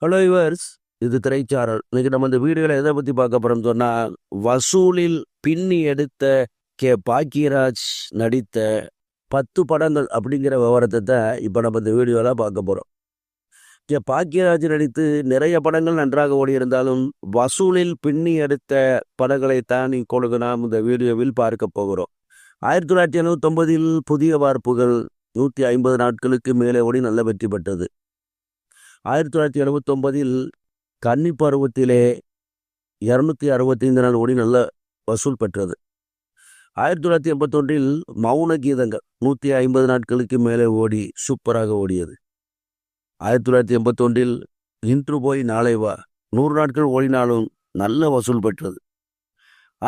Hello yours, இது திரைச்சாரல். இன்னைக்கு நம்ம இந்த வீடியோவில் எதை பற்றி பார்க்க போகிறோம்னு சொன்னால், வசூலில் பின்னி எடுத்த பாக்கியராஜ் நடித்த 10 படங்கள் அப்படிங்கிற விவரத்தை தான் இப்போ நம்ம இந்த வீடியோவில் பார்க்க போகிறோம். பாக்கியராஜ் நடித்து நிறைய படங்கள் நன்றாக ஓடியிருந்தாலும் வசூலில் பின்னி எடுத்த படங்களைத்தான் இப்பொழுது நாம் இந்த வீடியோவில் பார்க்க போகிறோம். 1979 புதிய வார்ப்புகள் 150 நாட்களுக்கு மேலே ஓடி நல்ல வெற்றி பெற்றது. 1979 கன்னி பருவத்திலே 265 நாள் ஓடி நல்ல வசூல் பெற்றது. 1981 மௌன கீதங்கள் 150 நாட்களுக்கு மேலே ஓடி சூப்பராக ஓடியது. 1981 இன்று போய் நாளை வா 100 நாட்கள் ஓடினாலும் நல்ல வசூல் பெற்றது.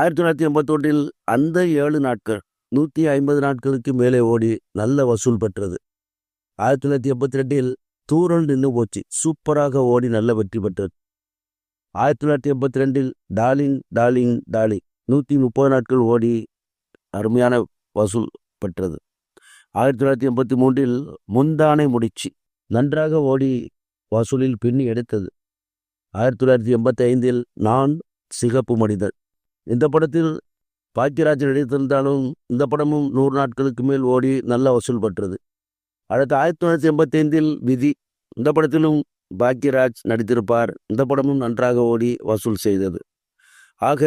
1981 அந்த 7 நாட்கள் 150 நாட்களுக்கு மேலே ஓடி நல்ல வசூல் பெற்றது. 1982 தூரல் நின்று போச்சு, சூப்பராக ஓடி நல்ல வெற்றி பெற்றது. 1982 டார்லிங் டார்லிங் டார்லிங் 130 நாட்கள் ஓடி அருமையான வசூல் பெற்றது. 1983 முந்தானை முடிச்சு நன்றாக ஓடி வசூலில் பின்னி எடுத்தது. 1985 நான் சிகப்பு மனிதன். இந்த படத்தில் பாக்கியராஜ் நடித்திருந்தாலும் இந்த படமும் 100 நாட்களுக்கு மேல் ஓடி நல்ல வசூல் பெற்றது. அடுத்து 1985 விதி. இந்த படத்திலும் பாக்கியராஜ் நடித்திருப்பார். இந்த படமும் நன்றாக ஓடி வசூல் செய்தது. ஆக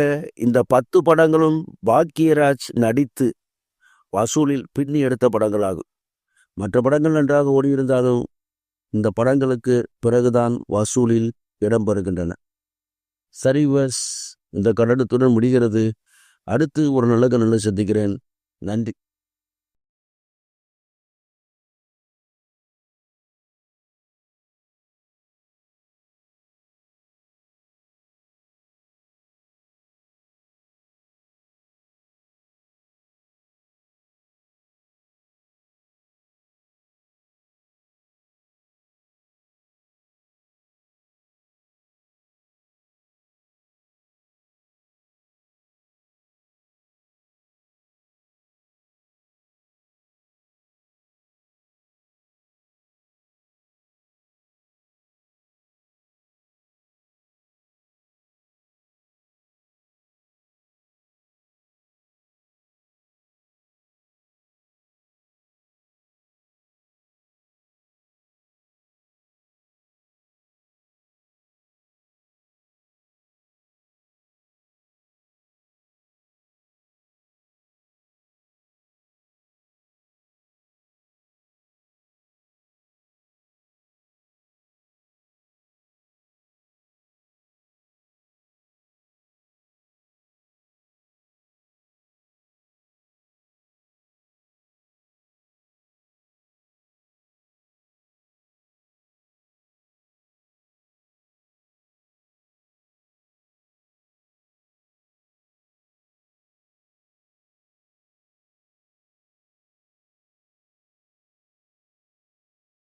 இந்த 10 படங்களும் பாக்கியராஜ் நடித்து வசூலில் பின்னி எடுத்த படங்களாகும். மற்ற படங்கள் நன்றாக ஓடியிருந்தாலும் இந்த படங்களுக்கு பிறகுதான் வசூலில் இடம்பெறுகின்றன. சரி வஸ், இந்த கண்டனத்துடன் முடிகிறது. அடுத்து ஒரு நல்ல சந்திக்கிறேன். நன்றி.